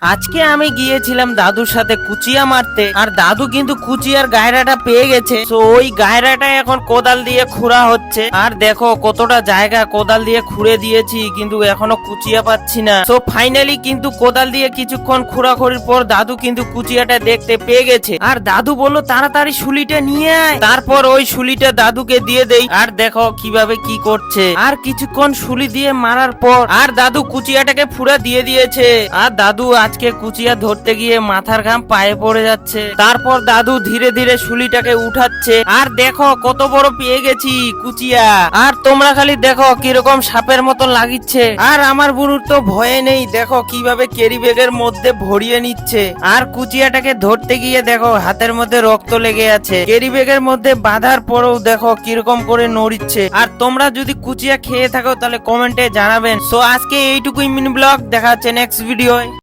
আজকে আমি গিয়েছিলাম দাদুর সাথে কুচিয়া মারতে, আর দাদু কিন্তু কুচিয়ার গায়রাটা পেয়ে গেছে। তো ওই গায়রাটা এখন কোদাল দিয়ে খুঁড়া হচ্ছে। আর দেখো কতটা জায়গা কোদাল দিয়ে খুঁড়ে দিয়েছি, কিন্তু এখনো কুচিয়া পাচ্ছি না। তো ফাইনালি কিন্তু কোদাল দিয়ে কিছুক্ষণ খুঁড়াখুড়ির পর দাদু কিন্তু কুচিয়াটা দেখতে পেয়ে গেছে। আর দাদু বললো তাড়াতাড়ি শুলিটা নিয়ে আয়। তারপর ওই শুলিটা দাদুকে দিয়ে দেই। আর দেখো কিভাবে কি করছে। আর কিছুক্ষণ শুলি দিয়ে মারার পর আর দাদু কুচিয়াটাকে পুরা দিয়ে দিয়েছে। আর দাদু আজকে কুচিয়া ধরতে গিয়ে মাথার ঘাম পায়ে পড়ে যাচ্ছে। তারপর দাদু ধীরে ধীরে শুলিটাকে উঠাচ্ছে। আর দেখো কত বড় পেয়ে গেছি কুচিয়া। আর তোমরা খালি দেখো কিরকম সাপের মতন লাগিচ্ছে। আর আমার বুড়ুর তো ভয়ে নেই, দেখো কিভাবে ক্যারি ব্যাগের মধ্যে ভরিয়ে নিচ্ছে। আর কুচিয়াটাকে ধরতে গিয়ে দেখো হাতের মধ্যে রক্ত লেগে আছে। ক্যারি ব্যাগের মধ্যে বাঁধার পরেও দেখো কিরকম করে নড়িচ্ছে। আর তোমরা যদি কুচিয়া খেয়ে থাকো তাহলে কমেন্টে জানাবেন। সো আজকে এইটুকুই মিনি ব্লগ, দেখা হচ্ছে নেক্সট ভিডিও।